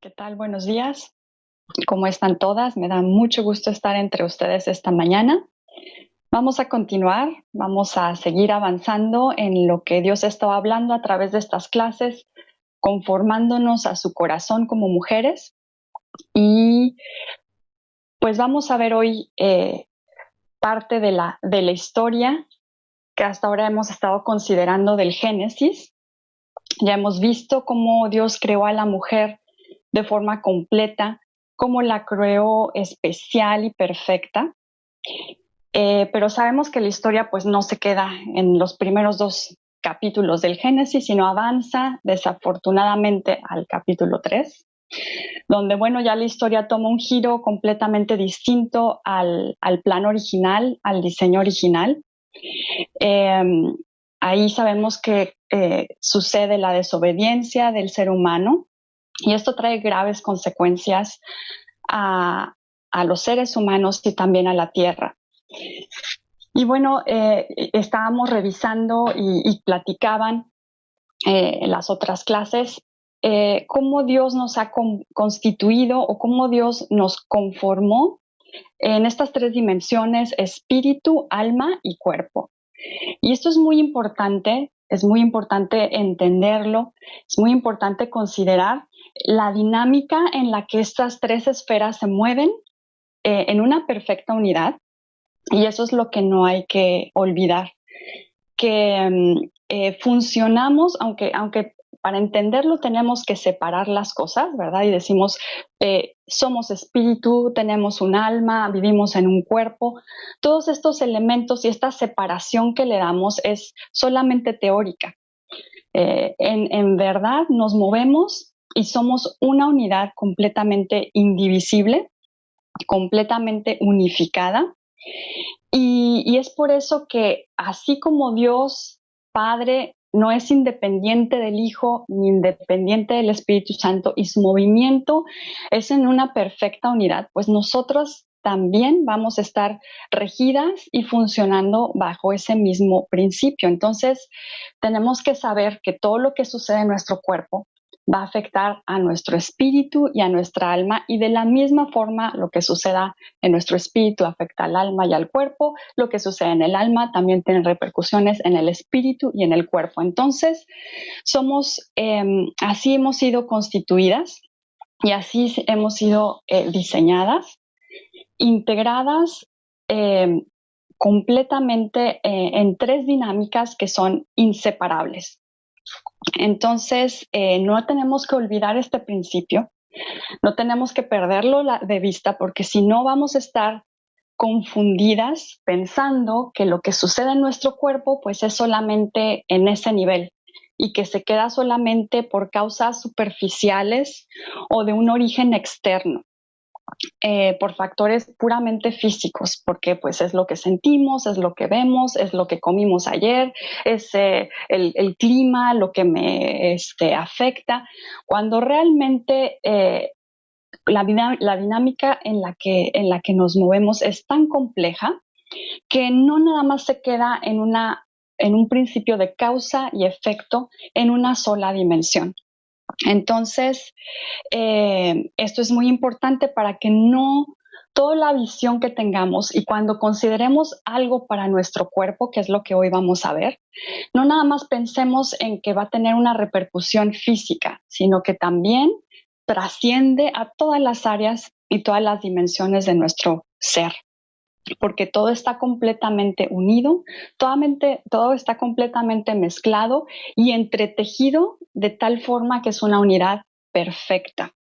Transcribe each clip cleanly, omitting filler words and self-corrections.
¿Qué tal? Buenos días. ¿Cómo están todas? Me da mucho gusto estar entre ustedes esta mañana. Vamos a continuar, vamos a seguir avanzando en lo que Dios estaba hablando a través de estas clases, conformándonos a su corazón como mujeres. Y pues vamos a ver hoy parte de la historia que hasta ahora hemos estado considerando del Génesis. Ya hemos visto cómo Dios creó a la mujer de forma completa, cómo la creó especial y perfecta. Pero sabemos que la historia pues no se queda en los primeros dos capítulos del Génesis, sino avanza desafortunadamente al capítulo 3, donde bueno, ya la historia toma un giro completamente distinto al plan original, al diseño original. Eh, Ahí sabemos que sucede la desobediencia del ser humano y esto trae graves consecuencias a, a los seres humanos y también a la tierra. Y bueno, estábamos revisando y platicaban en las otras clases cómo Dios nos ha constituido o cómo Dios nos conformó en estas tres dimensiones: espíritu, alma y cuerpo. Y esto es muy importante entenderlo, es muy importante considerar la dinámica en la que estas tres esferas se mueven en una perfecta unidad. Y eso es lo que no hay que olvidar, que funcionamos, aunque para entenderlo tenemos que separar las cosas, ¿verdad? Y decimos, somos espíritu, tenemos un alma, vivimos en un cuerpo. Todos estos elementos y esta separación que le damos es solamente teórica. En verdad nos movemos y somos una unidad completamente indivisible, completamente unificada. Y es por eso que así como Dios Padre no es independiente del Hijo ni independiente del Espíritu Santo y su movimiento es en una perfecta unidad, pues nosotros también vamos a estar regidas y funcionando bajo ese mismo principio. Entonces, tenemos que saber que todo lo que sucede en nuestro cuerpo va a afectar a nuestro espíritu y a nuestra alma, y de la misma forma lo que suceda en nuestro espíritu afecta al alma y al cuerpo, lo que sucede en el alma también tiene repercusiones en el espíritu y en el cuerpo. Entonces, así hemos sido constituidas y así hemos sido diseñadas, integradas completamente en tres dinámicas que son inseparables. Entonces, no tenemos que olvidar este principio, no tenemos que perderlo de vista, porque si no vamos a estar confundidas pensando que lo que sucede en nuestro cuerpo pues es solamente en ese nivel y que se queda solamente por causas superficiales o de un origen externo. Por factores puramente físicos, porque pues es lo que sentimos, es lo que vemos, es lo que comimos ayer, es el clima lo que me afecta, cuando realmente la dinámica en la que nos movemos es tan compleja que no nada más se queda en un principio de causa y efecto en una sola dimensión. Entonces, esto es muy importante para que no toda la visión que tengamos y cuando consideremos algo para nuestro cuerpo, que es lo que hoy vamos a ver, no nada más pensemos en que va a tener una repercusión física, sino que también trasciende a todas las áreas y todas las dimensiones de nuestro ser, porque todo está completamente unido, todo está completamente mezclado y entretejido de tal forma que es una unidad perfecta.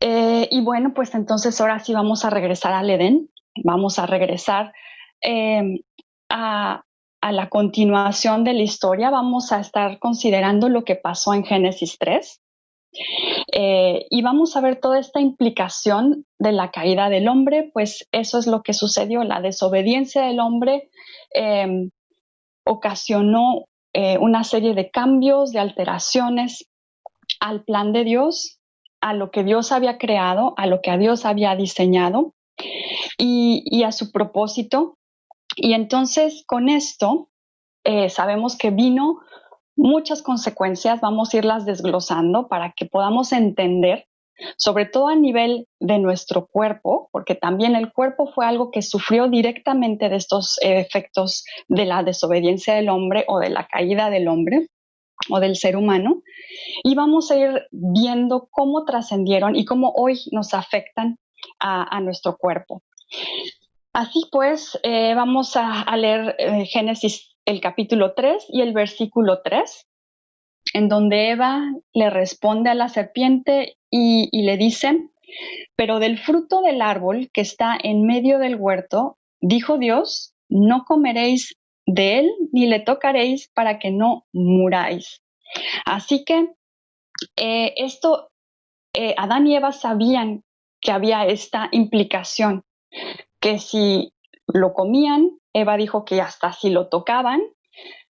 Y bueno, pues entonces ahora sí vamos a regresar al Edén, vamos a regresar eh, a, a la continuación de la historia, vamos a estar considerando lo que pasó en Génesis 3. Y vamos a ver toda esta implicación de la caída del hombre, pues eso es lo que sucedió. La desobediencia del hombre ocasionó una serie de cambios, de alteraciones al plan de Dios, a lo que Dios había creado, a lo que a Dios había diseñado y a su propósito. Y entonces con esto sabemos que vino muchas consecuencias, vamos a irlas desglosando para que podamos entender, sobre todo a nivel de nuestro cuerpo, porque también el cuerpo fue algo que sufrió directamente de estos efectos de la desobediencia del hombre o de la caída del hombre o del ser humano, y vamos a ir viendo cómo trascendieron y cómo hoy nos afectan a nuestro cuerpo. Así pues, vamos a leer Génesis el capítulo 3 y el versículo 3, en donde Eva le responde a la serpiente y le dice: pero del fruto del árbol que está en medio del huerto, dijo Dios, no comeréis de él ni le tocaréis para que no muráis. Así que Adán y Eva sabían que había esta implicación, que si lo comían, Eva dijo que hasta si lo tocaban,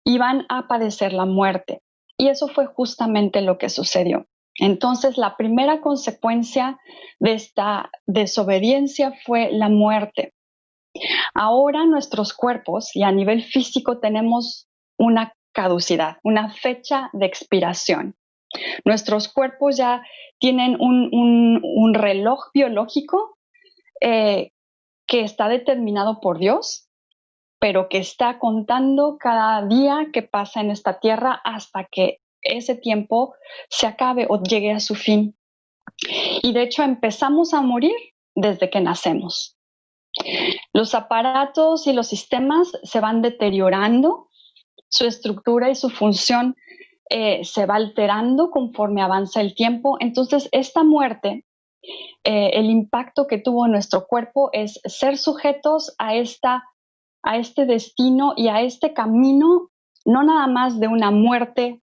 iban a padecer la muerte. Y eso fue justamente lo que sucedió. Entonces, la primera consecuencia de esta desobediencia fue la muerte. Ahora nuestros cuerpos y a nivel físico tenemos una caducidad, una fecha de expiración. Nuestros cuerpos ya tienen un reloj biológico que está determinado por Dios, pero que está contando cada día que pasa en esta tierra hasta que ese tiempo se acabe o llegue a su fin. Y de hecho empezamos a morir desde que nacemos. Los aparatos y los sistemas se van deteriorando, su estructura y su función se va alterando conforme avanza el tiempo. Entonces, esta muerte, el impacto que tuvo en nuestro cuerpo es ser sujetos a este destino y a este camino, no nada más de una muerte.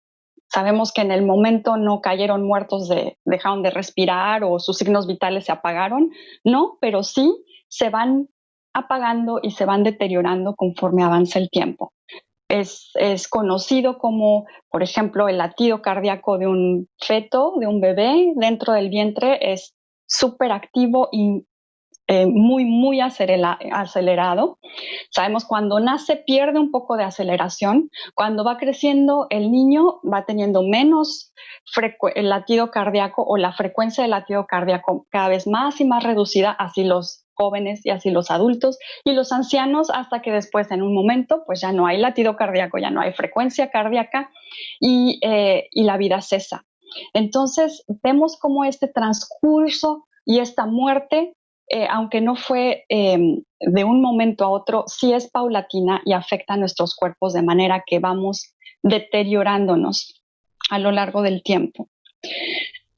Sabemos que en el momento no cayeron muertos, dejaron de respirar o sus signos vitales se apagaron, no, pero sí se van apagando y se van deteriorando conforme avanza el tiempo. Es conocido como, por ejemplo, el latido cardíaco de un feto, de un bebé dentro del vientre, es súper activo y muy acelerado. Sabemos cuando nace pierde un poco de aceleración, cuando va creciendo el niño va teniendo menos el latido cardíaco o la frecuencia del latido cardíaco cada vez más y más reducida, así los jóvenes y así los adultos y los ancianos, hasta que después en un momento pues ya no hay latido cardíaco, ya no hay frecuencia cardíaca y la vida cesa. Entonces vemos cómo este transcurso y esta muerte, aunque no fue de un momento a otro, sí es paulatina y afecta a nuestros cuerpos de manera que vamos deteriorándonos a lo largo del tiempo.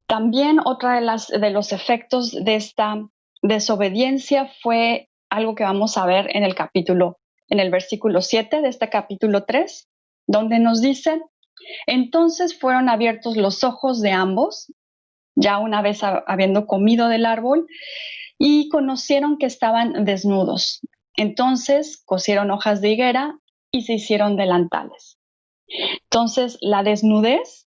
También otra de los efectos de esta desobediencia fue algo que vamos a ver en el versículo 7 de este capítulo 3, donde nos dice: entonces fueron abiertos los ojos de ambos, ya una vez habiendo comido del árbol, y conocieron que estaban desnudos. Entonces cosieron hojas de higuera y se hicieron delantales. Entonces, la desnudez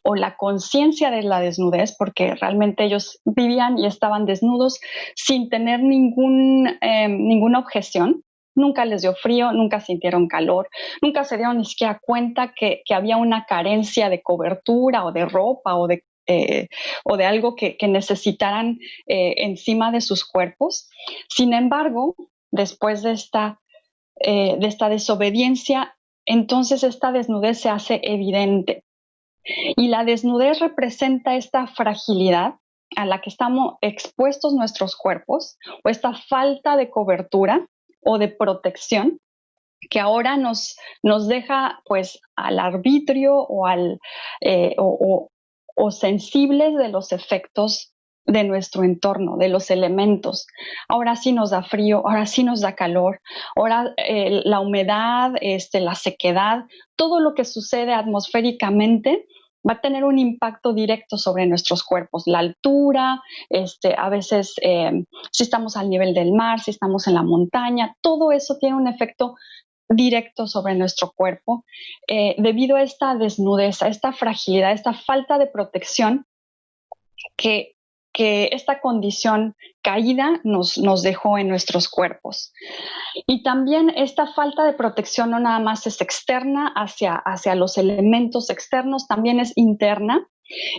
o la conciencia de la desnudez, porque realmente ellos vivían y estaban desnudos sin tener ninguna objeción. Nunca les dio frío, nunca sintieron calor, nunca se dieron ni siquiera cuenta que había una carencia de cobertura o de ropa o de algo que necesitaran encima de sus cuerpos. Sin embargo, después de esta desobediencia, entonces esta desnudez se hace evidente. Y la desnudez representa esta fragilidad a la que estamos expuestos nuestros cuerpos, o esta falta de cobertura o de protección que ahora nos deja pues al arbitrio o sensibles de los efectos de nuestro entorno, de los elementos. Ahora sí nos da frío, ahora sí nos da calor, ahora la humedad, la sequedad, todo lo que sucede atmosféricamente va a tener un impacto directo sobre nuestros cuerpos. La altura, a veces si estamos al nivel del mar, si estamos en la montaña, todo eso tiene un efecto directo sobre nuestro cuerpo debido a esta desnudez, a esta fragilidad, a esta falta de protección que que esta condición caída nos dejó en nuestros cuerpos. Y también esta falta de protección no nada más es externa hacia los elementos externos, también es interna.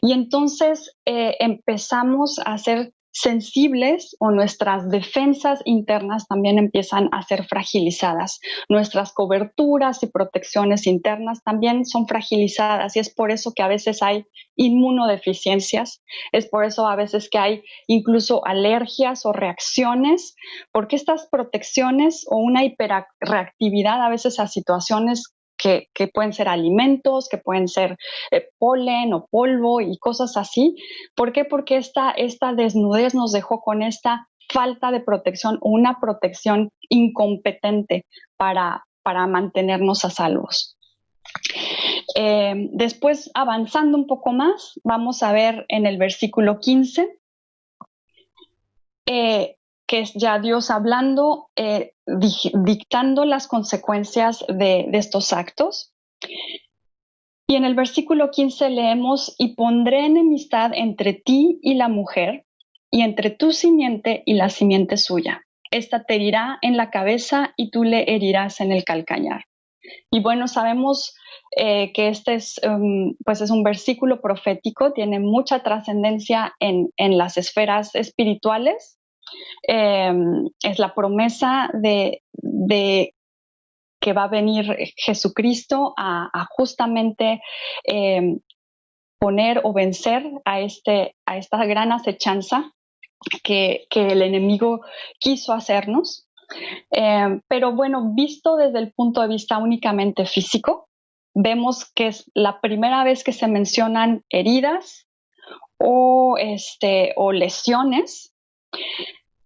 Y entonces empezamos a ser sensibles, o nuestras defensas internas también empiezan a ser fragilizadas. Nuestras coberturas y protecciones internas también son fragilizadas, y es por eso que a veces hay inmunodeficiencias, es por eso a veces que hay incluso alergias o reacciones, porque estas protecciones o una hiperreactividad a veces a situaciones que pueden ser alimentos, que pueden ser polen o polvo y cosas así. ¿Por qué? Porque esta desnudez nos dejó con esta falta de protección o una protección incompetente para mantenernos a salvos. Después, avanzando un poco más, vamos a ver en el versículo 15, que es ya Dios hablando, dictando las consecuencias de estos actos. Y en el versículo 15 leemos: y pondré enemistad entre ti y la mujer, y entre tu simiente y la simiente suya. Esta te herirá en la cabeza y tú le herirás en el calcañar. Y bueno, sabemos que este pues es un versículo profético, tiene mucha trascendencia en las esferas espirituales. Es la promesa de que va a venir Jesucristo a justamente poner o vencer a esta gran acechanza que el enemigo quiso hacernos. Pero bueno, visto desde el punto de vista únicamente físico, vemos que es la primera vez que se mencionan heridas o lesiones.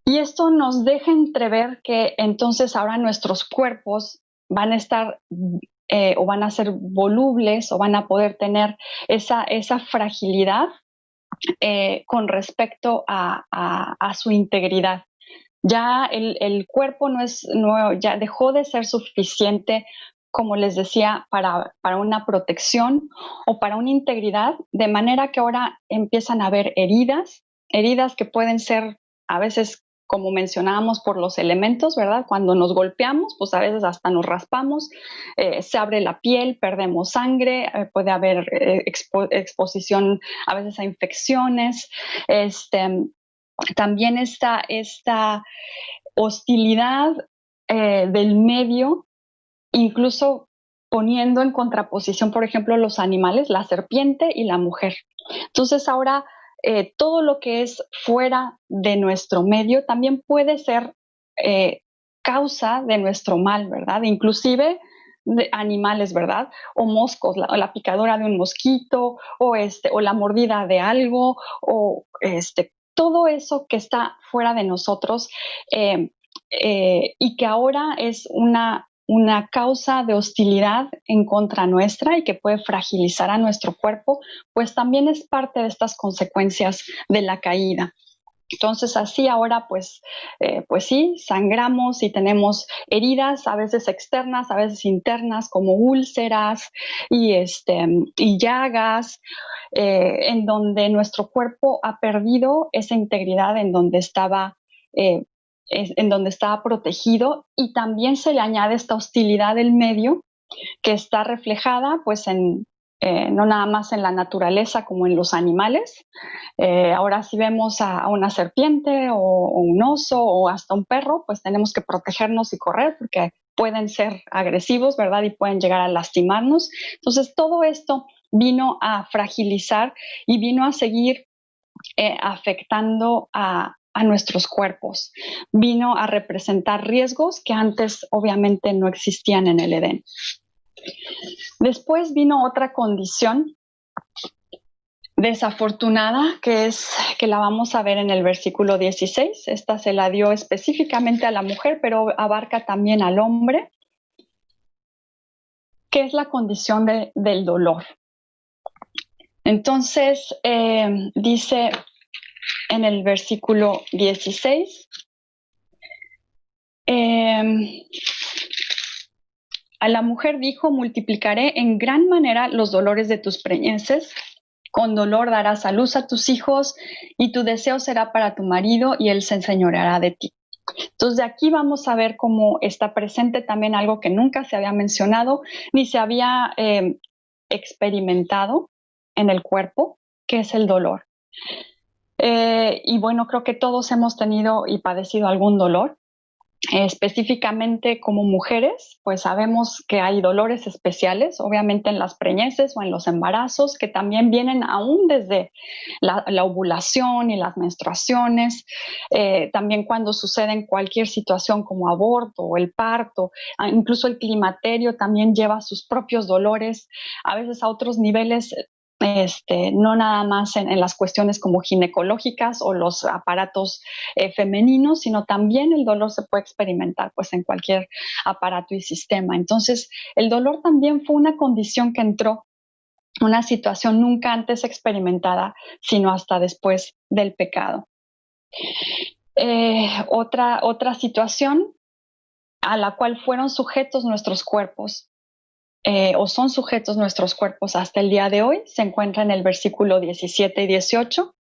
Y esto nos deja entrever que entonces ahora nuestros cuerpos van a estar o van a ser volubles, o van a poder tener esa fragilidad con respecto a su integridad. Ya el cuerpo ya dejó de ser suficiente, como les decía, para una protección o para una integridad, de manera que ahora empiezan a haber heridas que pueden ser a veces, como mencionábamos, por los elementos, ¿verdad? Cuando nos golpeamos, pues a veces hasta nos raspamos, se abre la piel, perdemos sangre, puede haber exposición a veces a infecciones. También esta hostilidad del medio, incluso poniendo en contraposición, por ejemplo, los animales, la serpiente y la mujer. Entonces ahora todo lo que es fuera de nuestro medio también puede ser causa de nuestro mal, ¿verdad? Inclusive de animales, ¿verdad? O moscos, la picadura de un mosquito, o la mordida de algo, o todo eso que está fuera de nosotros, y que ahora es una causa de hostilidad en contra nuestra y que puede fragilizar a nuestro cuerpo, pues también es parte de estas consecuencias de la caída. Entonces así ahora pues sí, sangramos y tenemos heridas, a veces externas, a veces internas, como úlceras y llagas, en donde nuestro cuerpo ha perdido esa integridad en donde estaba protegido, y también se le añade esta hostilidad del medio, que está reflejada pues no nada más en la naturaleza como en los animales. Ahora si vemos a una serpiente o un oso o hasta un perro, pues tenemos que protegernos y correr porque pueden ser agresivos, ¿verdad? Y pueden llegar a lastimarnos. Entonces todo esto vino a fragilizar y vino a seguir afectando a nuestros cuerpos. Vino a representar riesgos que antes obviamente no existían en el Edén. Después vino otra condición desafortunada, que la vamos a ver en el versículo 16. Esta se la dio específicamente a la mujer, pero abarca también al hombre, que es la condición del dolor. Entonces, dice en el versículo 16, a la mujer dijo: multiplicaré en gran manera los dolores de tus preñeces, Con dolor darás a luz a tus hijos y tu deseo será para tu marido y él se enseñoreará de ti. Entonces, de aquí vamos a ver cómo está presente también algo que nunca se había mencionado ni se había experimentado en el cuerpo, que es el dolor. Y bueno, creo que todos hemos tenido y padecido algún dolor. Específicamente como mujeres, pues sabemos que hay dolores especiales, obviamente en las preñeces o en los embarazos, que también vienen aún desde la ovulación y las menstruaciones, también cuando sucede en cualquier situación como aborto o el parto, incluso el climaterio también lleva sus propios dolores, a veces a otros niveles. No nada más en las cuestiones como ginecológicas o los aparatos femeninos, sino también el dolor se puede experimentar pues en cualquier aparato y sistema. Entonces, el dolor también fue una condición que entró, una situación nunca antes experimentada, sino hasta después del pecado. Otra situación a la cual fueron sujetos nuestros cuerpos, o son sujetos nuestros cuerpos hasta el día de hoy, se encuentra en el versículo 17 y 18.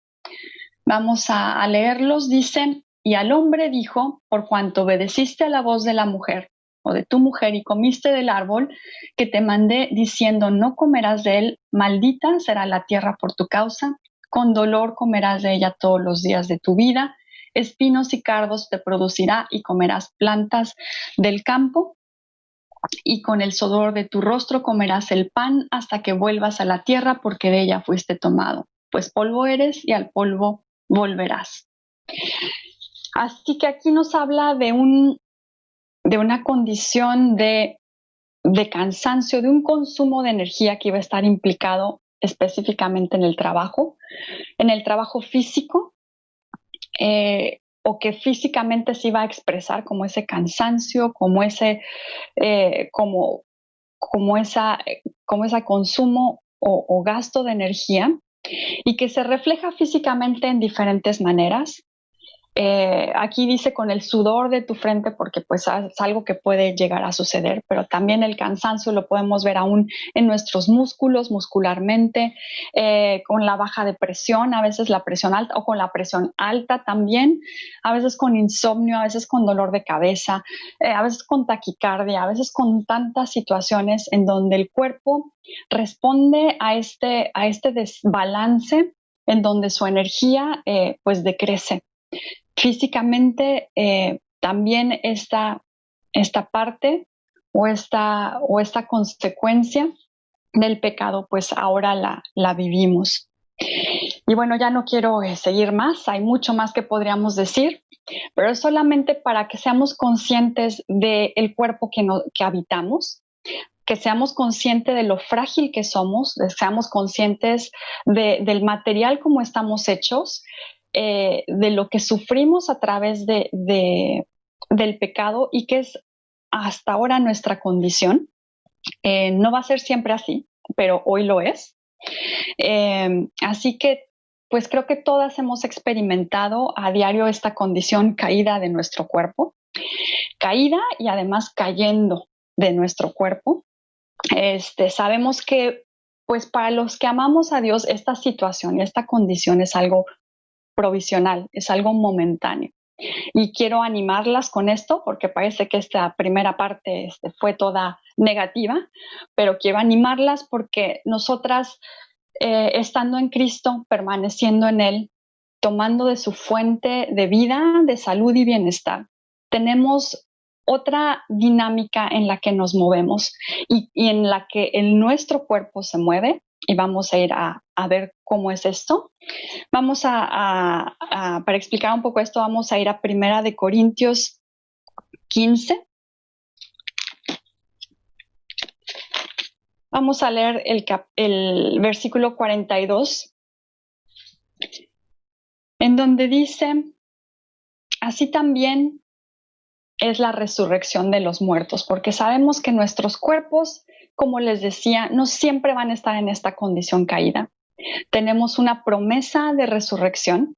Vamos a leerlos. Dicen: y al hombre dijo: por cuanto obedeciste a la voz de la mujer o de tu mujer y comiste del árbol que te mandé diciendo no comerás de él, maldita será la tierra por tu causa, con dolor comerás de ella todos los días de tu vida, espinos y cardos te producirá y comerás plantas del campo, y con el sudor de tu rostro comerás el pan hasta que vuelvas a la tierra, porque de ella fuiste tomado, pues polvo eres y al polvo volverás. Así que aquí nos habla de una condición de cansancio, de un consumo de energía que iba a estar implicado específicamente en el trabajo físico, o que físicamente se iba a expresar como ese cansancio, como ese consumo o gasto de energía, y que se refleja físicamente en diferentes maneras. Aquí dice con el sudor de tu frente, porque pues es algo que puede llegar a suceder, pero también el cansancio lo podemos ver aún en nuestros músculos, muscularmente, con la baja de presión, a veces la presión alta, o con la presión alta también, a veces con insomnio, a veces con dolor de cabeza, a veces con taquicardia, a veces con tantas situaciones en donde el cuerpo responde a este desbalance, en donde su energía pues decrece. Físicamente, también esta parte o esta consecuencia del pecado, pues ahora la vivimos. Y bueno, ya no quiero seguir más, hay mucho más que podríamos decir, pero es solamente para que seamos conscientes del cuerpo que habitamos, que seamos conscientes de lo frágil que somos, seamos conscientes del material como estamos hechos, de lo que sufrimos a través del pecado y que es hasta ahora nuestra condición. No va a ser siempre así, pero hoy lo es. Así que pues creo que todas hemos experimentado a diario esta condición caída de nuestro cuerpo, caída y además cayendo de nuestro cuerpo. Sabemos que pues para los que amamos a Dios, esta situación y esta condición es algo provisional, es algo momentáneo. Y quiero animarlas con esto, porque parece que esta primera parte fue toda negativa, pero quiero animarlas porque nosotras, estando en Cristo, permaneciendo en Él, tomando de su fuente de vida, de salud y bienestar, tenemos otra dinámica en la que nos movemos y en la que nuestro cuerpo se mueve, y vamos a ir a ver cómo es esto. Vamos para explicar un poco esto, vamos a ir a 1 Corintios 15. Vamos a leer el versículo 42, en donde dice: así también es la resurrección de los muertos, porque sabemos que nuestros cuerpos, como les decía, no siempre van a estar en esta condición caída. Tenemos una promesa de resurrección,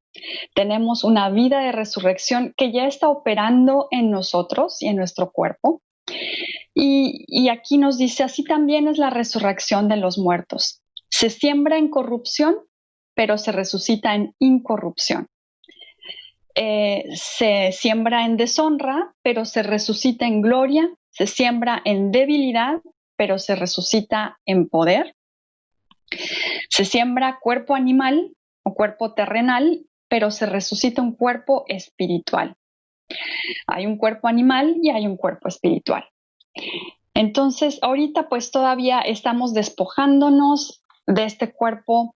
tenemos una vida de resurrección que ya está operando en nosotros y en nuestro cuerpo. Y aquí nos dice: así también es la resurrección de los muertos. Se siembra en corrupción, pero se resucita en incorrupción. Se siembra en deshonra, pero se resucita en gloria. Se siembra en debilidad, pero se resucita en poder. Se siembra cuerpo animal o cuerpo terrenal, pero se resucita un cuerpo espiritual. Hay un cuerpo animal y hay un cuerpo espiritual. Entonces, ahorita pues todavía estamos despojándonos de este cuerpo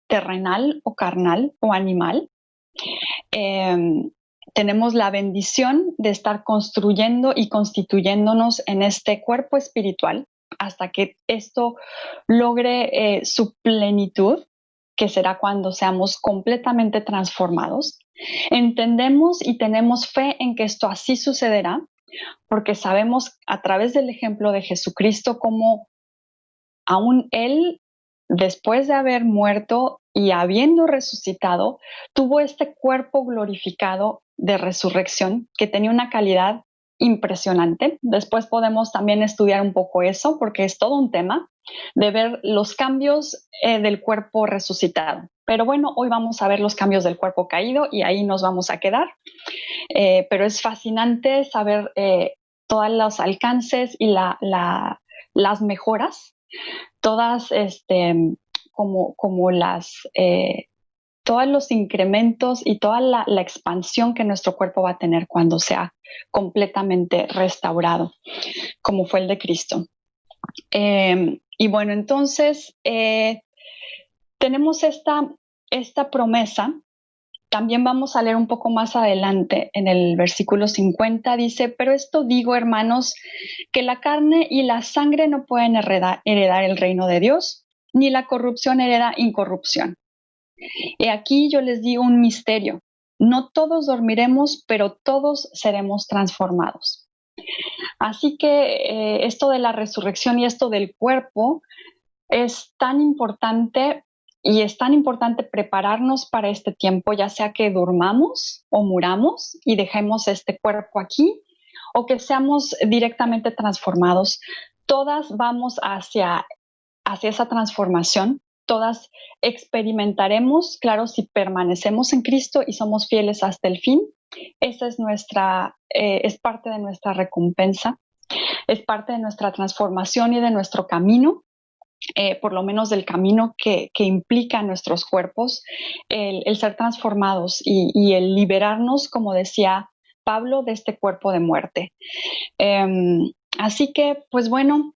terrenal o carnal o animal. Tenemos la bendición de estar construyendo y constituyéndonos en este cuerpo espiritual hasta que esto logre su plenitud, que será cuando seamos completamente transformados. Entendemos y tenemos fe en que esto así sucederá, porque sabemos a través del ejemplo de Jesucristo cómo aún Él, después de haber muerto y habiendo resucitado, tuvo este cuerpo glorificado de resurrección que tenía una calidad impresionante. Después podemos también estudiar un poco eso porque es todo un tema de ver los cambios del cuerpo resucitado. Pero bueno, hoy vamos a ver los cambios del cuerpo caído y ahí nos vamos a quedar. Pero es fascinante saber todos los alcances y las mejoras, todas como todos los incrementos y toda la expansión que nuestro cuerpo va a tener cuando sea completamente restaurado, como fue el de Cristo. Y bueno, entonces tenemos esta promesa. También vamos a leer un poco más adelante en el versículo 50, dice, pero esto digo, hermanos, que la carne y la sangre no pueden heredar el reino de Dios, ni la corrupción hereda incorrupción. Y aquí yo les digo un misterio. No todos dormiremos, pero todos seremos transformados. Así que esto de la resurrección y esto del cuerpo es tan importante y es tan importante prepararnos para este tiempo, ya sea que durmamos o muramos y dejemos este cuerpo aquí o que seamos directamente transformados. Todas vamos hacia esa transformación. Todas experimentaremos, claro, si permanecemos en Cristo y somos fieles hasta el fin. Esa es es parte de nuestra recompensa, es parte de nuestra transformación y de nuestro camino. Por lo menos del camino que implica nuestros cuerpos, el ser transformados y el liberarnos, como decía Pablo, de este cuerpo de muerte. Así que, pues bueno,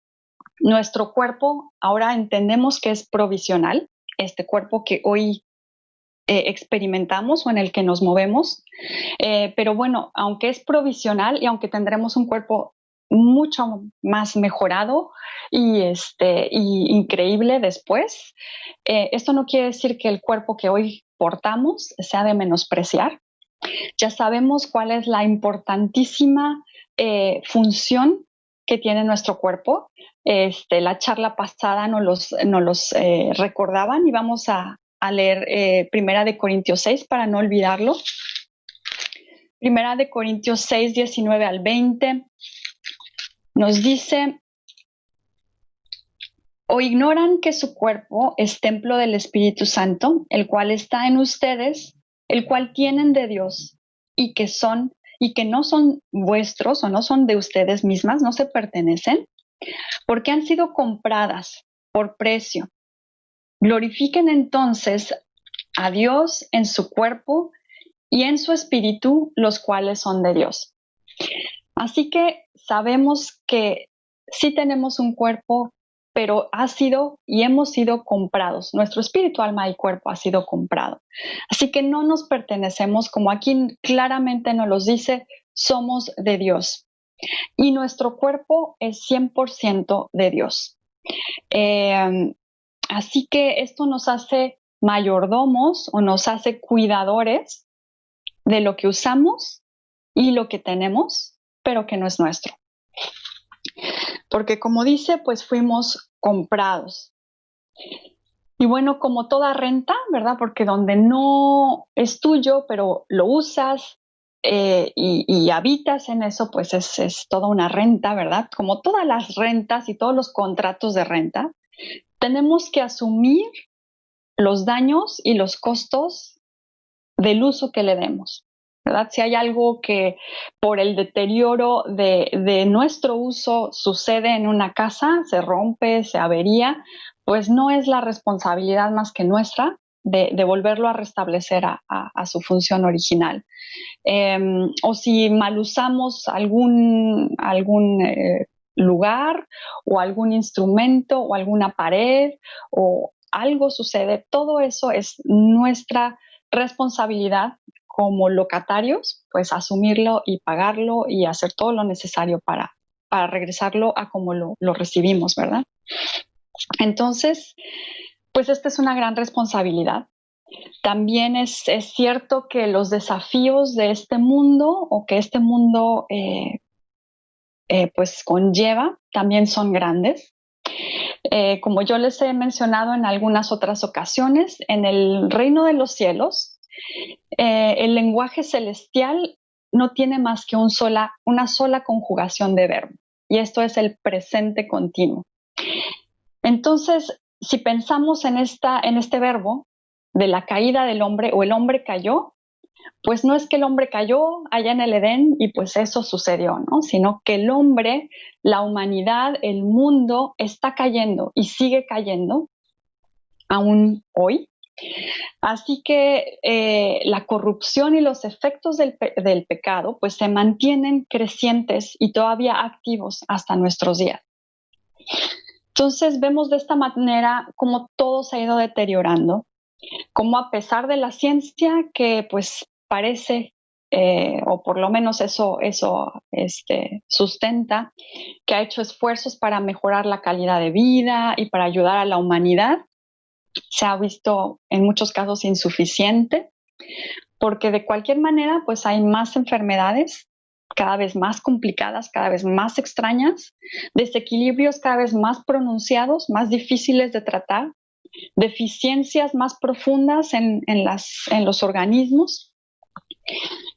nuestro cuerpo ahora entendemos que es provisional, este cuerpo que hoy experimentamos o en el que nos movemos, pero bueno, aunque es provisional y aunque tendremos un cuerpo mucho más mejorado y increíble después, esto no quiere decir que el cuerpo que hoy portamos sea de menospreciar. Ya sabemos cuál es la importantísima función que tiene nuestro cuerpo. La charla pasada nos los recordaban y vamos a leer Primera de Corintios 6 para no olvidarlo. Primera de Corintios 6, 19 al 20 nos dice, ¿o ignoran que su cuerpo es templo del Espíritu Santo, el cual está en ustedes, el cual tienen de Dios y que no son vuestros o no son de ustedes mismas, no se pertenecen, porque han sido compradas por precio? Glorifiquen entonces a Dios en su cuerpo y en su espíritu, los cuales son de Dios. Así que sabemos que sí tenemos un cuerpo, pero hemos sido comprados. Nuestro espíritu, alma y cuerpo ha sido comprado. Así que no nos pertenecemos, como aquí claramente nos los dice, somos de Dios. Y nuestro cuerpo es 100% de Dios. Así que esto nos hace mayordomos o nos hace cuidadores de lo que usamos y lo que tenemos, pero que no es nuestro. Porque como dice, pues fuimos comprados. Y bueno, como toda renta, ¿verdad? Porque donde no es tuyo, pero lo usas y habitas en eso, pues es toda una renta, ¿verdad? Como todas las rentas y todos los contratos de renta, tenemos que asumir los daños y los costos del uso que le demos, ¿verdad? Si hay algo que por el deterioro de nuestro uso sucede en una casa, se rompe, se avería, pues no es la responsabilidad más que nuestra de volverlo a restablecer a su función original. O si mal usamos algún lugar o algún instrumento o alguna pared o algo sucede, todo eso es nuestra responsabilidad como locatarios, pues asumirlo y pagarlo y hacer todo lo necesario para regresarlo a como lo recibimos, ¿verdad? Entonces, pues esta es una gran responsabilidad. También es cierto que los desafíos de este mundo o que este mundo pues conlleva también son grandes. Como yo les he mencionado en algunas otras ocasiones, en el reino de los cielos, el lenguaje celestial no tiene más que una sola conjugación de verbo, y esto es el presente continuo. Entonces, si pensamos en este verbo de la caída del hombre o el hombre cayó, pues no es que el hombre cayó allá en el Edén y pues eso sucedió, ¿no? Sino que el hombre, la humanidad, el mundo está cayendo y sigue cayendo aún hoy. Así que la corrupción y los efectos del pecado pues se mantienen crecientes y todavía activos hasta nuestros días. Entonces vemos de esta manera cómo todo se ha ido deteriorando, cómo a pesar de la ciencia que pues parece, o por lo menos eso sustenta, que ha hecho esfuerzos para mejorar la calidad de vida y para ayudar a la humanidad, se ha visto en muchos casos insuficiente, porque de cualquier manera pues hay más enfermedades, cada vez más complicadas, cada vez más extrañas, desequilibrios cada vez más pronunciados, más difíciles de tratar, deficiencias más profundas en los organismos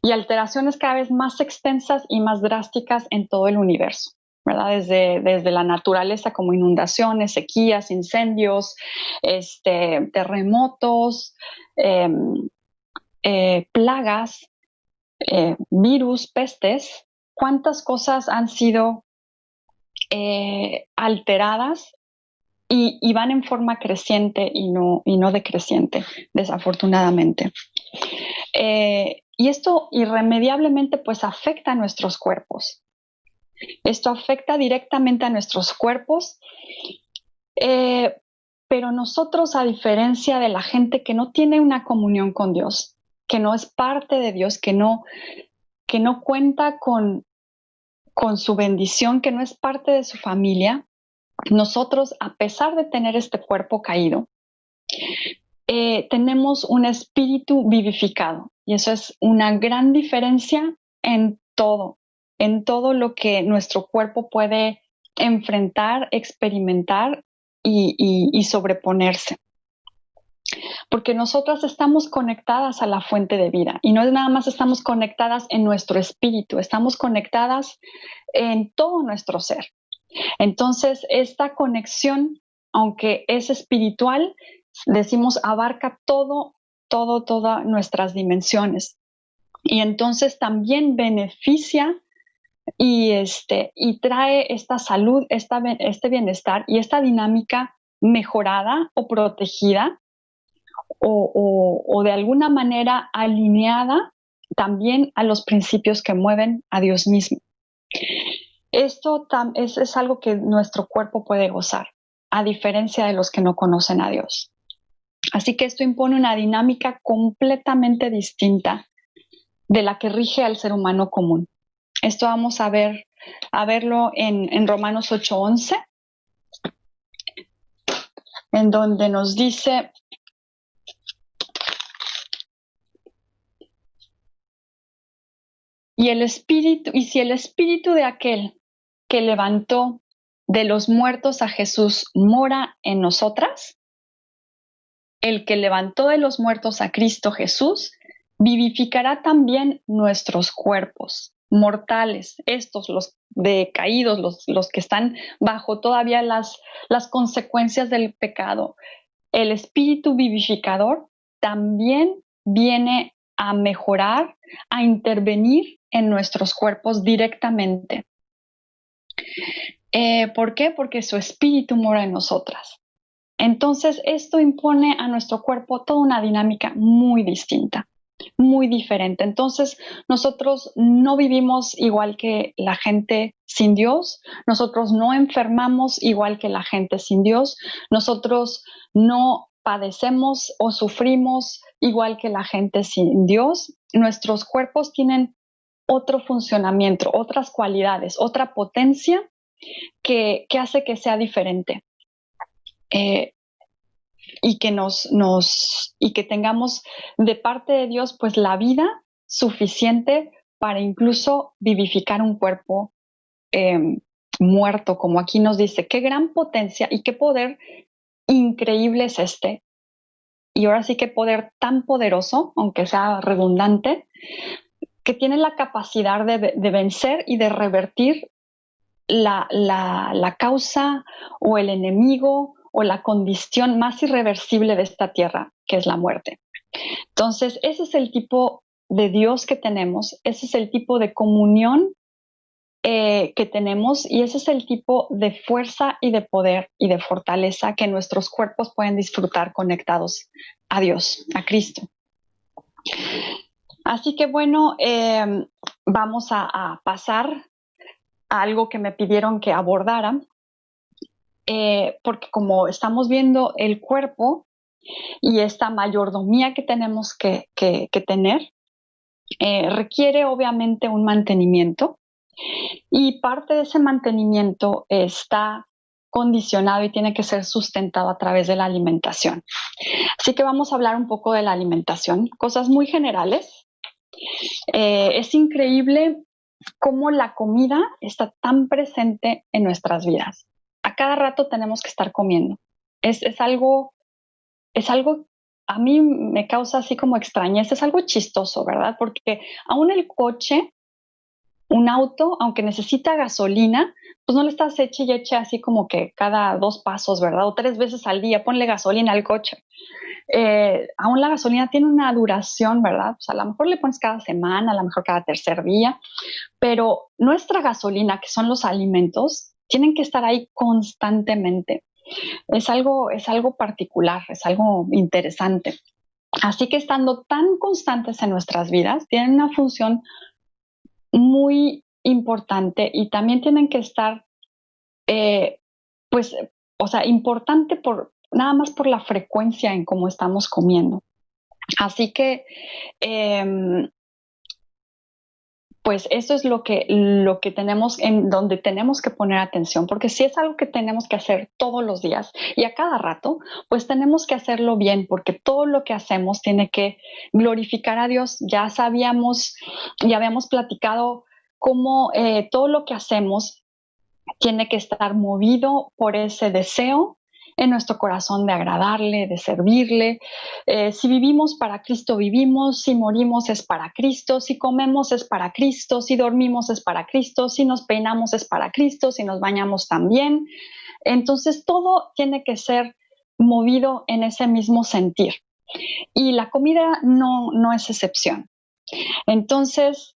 y alteraciones cada vez más extensas y más drásticas en todo el universo, ¿verdad? Desde la naturaleza como inundaciones, sequías, incendios, terremotos, plagas, virus, pestes. ¿Cuántas cosas han sido alteradas y van en forma creciente y no decreciente, desafortunadamente? Y esto irremediablemente pues afecta a nuestros cuerpos. Esto afecta directamente a nuestros cuerpos, pero nosotros, a diferencia de la gente que no tiene una comunión con Dios, que no es parte de Dios, que no cuenta con su bendición, que no es parte de su familia, nosotros, a pesar de tener este cuerpo caído, tenemos un espíritu vivificado, y eso es una gran diferencia en todo lo que nuestro cuerpo puede enfrentar, experimentar y sobreponerse. Porque nosotras estamos conectadas a la fuente de vida, y no es nada más estamos conectadas en nuestro espíritu, estamos conectadas en todo nuestro ser. Entonces, esta conexión, aunque es espiritual, decimos, abarca todas nuestras dimensiones. Y entonces también beneficia y trae esta salud, este bienestar y esta dinámica mejorada o protegida o de alguna manera alineada también a los principios que mueven a Dios mismo. Esto es algo que nuestro cuerpo puede gozar, a diferencia de los que no conocen a Dios. Así que esto impone una dinámica completamente distinta de la que rige al ser humano común. Esto vamos a verlo en Romanos 8:11, en donde nos dice: y si el espíritu de aquel que levantó de los muertos a Jesús mora en nosotras, el que levantó de los muertos a Cristo Jesús vivificará también nuestros cuerpos mortales, estos, los decaídos, los que están bajo todavía las consecuencias del pecado, el espíritu vivificador también viene a mejorar, a intervenir en nuestros cuerpos directamente. ¿Por qué? Porque su espíritu mora en nosotras. Entonces, esto impone a nuestro cuerpo toda una dinámica muy distinta, muy diferente. Entonces, nosotros no vivimos igual que la gente sin Dios, nosotros no enfermamos igual que la gente sin Dios, nosotros no padecemos o sufrimos igual que la gente sin Dios. Nuestros cuerpos tienen otro funcionamiento, otras cualidades, otra potencia que hace que sea diferente. Y que tengamos de parte de Dios pues la vida suficiente para incluso vivificar un cuerpo muerto, como aquí nos dice. Qué gran potencia y qué poder increíble es este. Y ahora sí, qué poder tan poderoso, aunque sea redundante, que tiene la capacidad de vencer y de revertir la causa o el enemigo o la condición más irreversible de esta tierra, que es la muerte. Entonces, ese es el tipo de Dios que tenemos, ese es el tipo de comunión que tenemos y ese es el tipo de fuerza y de poder y de fortaleza que nuestros cuerpos pueden disfrutar conectados a Dios, a Cristo. Así que bueno, vamos a pasar a algo que me pidieron que abordara, porque como estamos viendo el cuerpo y esta mayordomía que tenemos que tener, requiere obviamente un mantenimiento y parte de ese mantenimiento está condicionado y tiene que ser sustentado a través de la alimentación. Así que vamos a hablar un poco de la alimentación, cosas muy generales. Es increíble cómo la comida está tan presente en nuestras vidas. A cada rato tenemos que estar comiendo. Es algo, a mí me causa así como extrañeza, es algo chistoso, ¿verdad? Porque aún el coche, un auto, aunque necesita gasolina, pues no le estás eche y eche así como que cada 2 pasos, ¿verdad? O 3 veces al día, ponle gasolina al coche. Aún la gasolina tiene una duración, ¿verdad? Pues a lo mejor le pones cada semana, a lo mejor cada tercer día, pero nuestra gasolina, que son los alimentos, tienen que estar ahí constantemente. Es algo particular, es algo interesante. Así que estando tan constantes en nuestras vidas, tienen una función muy importante y también tienen que estar, pues, o sea, importante por nada más por la frecuencia en cómo estamos comiendo. Así que, pues eso es lo que tenemos, en donde tenemos que poner atención, porque si es algo que tenemos que hacer todos los días y a cada rato, pues tenemos que hacerlo bien, porque todo lo que hacemos tiene que glorificar a Dios. Ya habíamos platicado cómo todo lo que hacemos tiene que estar movido por ese deseo en nuestro corazón de agradarle, de servirle. Si vivimos para Cristo, vivimos. Si morimos es para Cristo. Si comemos es para Cristo. Si dormimos es para Cristo. Si nos peinamos es para Cristo. Si nos bañamos también. Entonces todo tiene que ser movido en ese mismo sentir. Y la comida no es excepción. Entonces,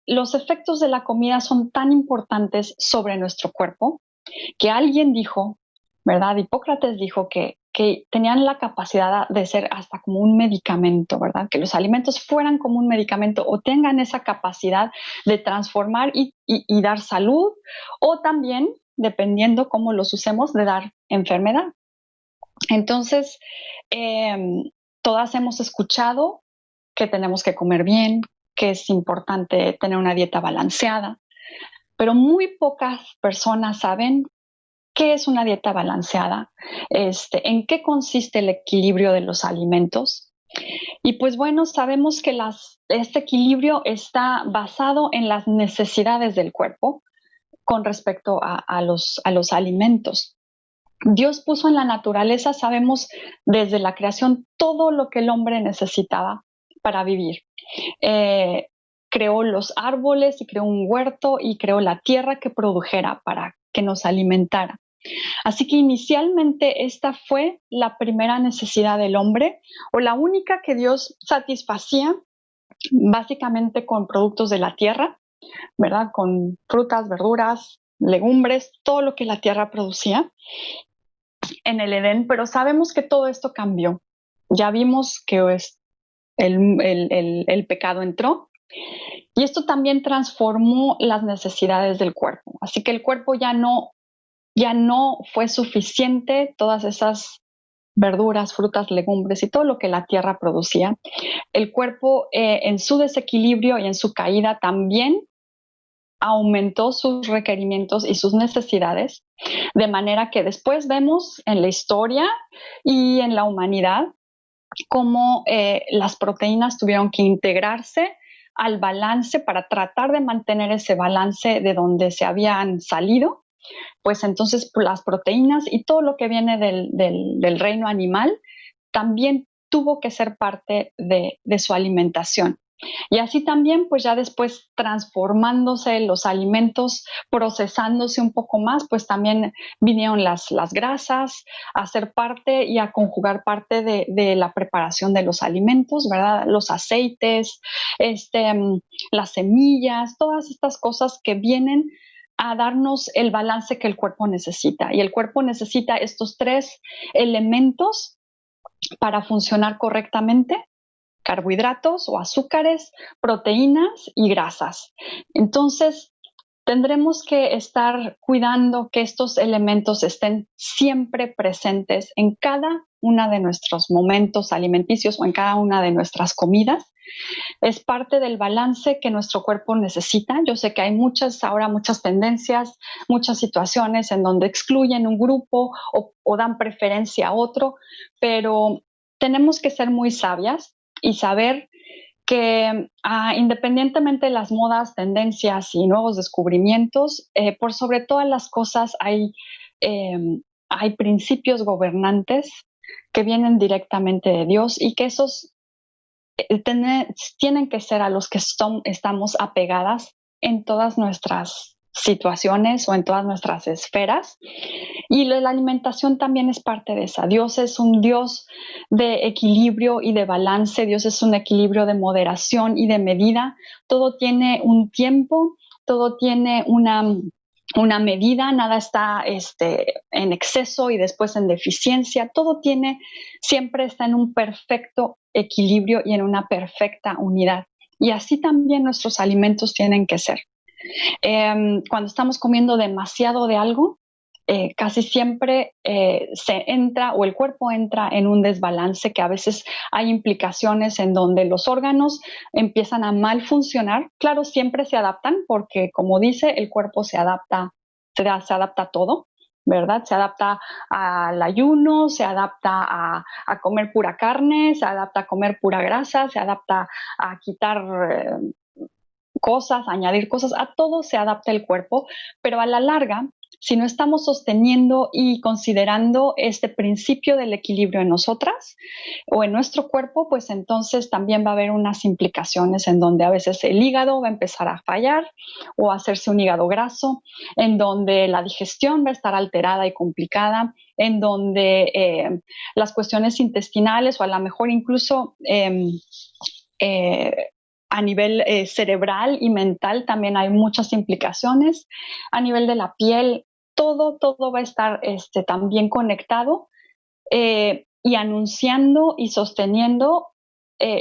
los efectos de la comida son tan importantes sobre nuestro cuerpo que alguien dijo, ¿verdad? Hipócrates dijo que tenían la capacidad de ser hasta como un medicamento, ¿verdad? Que los alimentos fueran como un medicamento o tengan esa capacidad de transformar y dar salud, o también, dependiendo cómo los usemos, de dar enfermedad. Entonces, todas hemos escuchado que tenemos que comer bien, que es importante tener una dieta balanceada, pero muy pocas personas saben qué es una dieta balanceada, en qué consiste el equilibrio de los alimentos. Y pues bueno, sabemos que este equilibrio está basado en las necesidades del cuerpo con respecto a los alimentos. Dios puso en la naturaleza, sabemos desde la creación, todo lo que el hombre necesitaba para vivir. creó los árboles y creó un huerto y creó la tierra que produjera para que nos alimentara. Así que inicialmente esta fue la primera necesidad del hombre, o la única que Dios satisfacía, básicamente con productos de la tierra, ¿verdad? Con frutas, verduras, legumbres, todo lo que la tierra producía en el Edén, pero sabemos que todo esto cambió. Ya vimos que el pecado entró y esto también transformó las necesidades del cuerpo. Así que el cuerpo ya no fue suficiente, todas esas verduras, frutas, legumbres y todo lo que la tierra producía. El cuerpo en su desequilibrio y en su caída también aumentó sus requerimientos y sus necesidades, de manera que después vemos en la historia y en la humanidad cómo las proteínas tuvieron que integrarse al balance para tratar de mantener ese balance de donde se habían salido. Pues entonces las proteínas y todo lo que viene del reino animal también tuvo que ser parte de su alimentación. Y así también, pues ya después transformándose los alimentos, procesándose un poco más, pues también vinieron las grasas a ser parte y a conjugar parte de la preparación de los alimentos, ¿verdad? Los aceites, las semillas, todas estas cosas que vienen a darnos el balance que el cuerpo necesita. Y el cuerpo necesita estos tres elementos para funcionar correctamente: carbohidratos o azúcares, proteínas y grasas. Entonces, tendremos que estar cuidando que estos elementos estén siempre presentes en cada uno de nuestros momentos alimenticios o en cada una de nuestras comidas. Es parte del balance que nuestro cuerpo necesita. Yo sé que hay ahora muchas tendencias, muchas situaciones en donde excluyen un grupo o dan preferencia a otro, pero tenemos que ser muy sabias y saber que independientemente de las modas, tendencias y nuevos descubrimientos, por sobre todas las cosas hay principios gobernantes que vienen directamente de Dios y que esos tienen que ser a los que estamos apegadas en todas nuestras situaciones o en todas nuestras esferas. Y la alimentación también es parte de esa. Dios es un Dios de equilibrio y de balance. Dios es un equilibrio de moderación y de medida. Todo tiene un tiempo, todo tiene una medida, nada está en exceso y después en deficiencia. Todo siempre está en un perfecto equilibrio y en una perfecta unidad. Y así también nuestros alimentos tienen que ser. Cuando estamos comiendo demasiado de algo, casi siempre se entra o el cuerpo entra en un desbalance, que a veces hay implicaciones en donde los órganos empiezan a mal funcionar. Claro, siempre se adaptan porque, como dice, el cuerpo se adapta a todo, ¿verdad? Se adapta al ayuno, se adapta a comer pura carne, se adapta a comer pura grasa, se adapta a quitar cosas, añadir cosas, a todo se adapta el cuerpo, pero a la larga, si no estamos sosteniendo y considerando este principio del equilibrio en nosotras o en nuestro cuerpo, pues entonces también va a haber unas implicaciones en donde a veces el hígado va a empezar a fallar o a hacerse un hígado graso, en donde la digestión va a estar alterada y complicada, en donde las cuestiones intestinales o a lo mejor incluso a nivel cerebral y mental también hay muchas implicaciones. A nivel de la piel, todo va a estar también conectado y anunciando y sosteniendo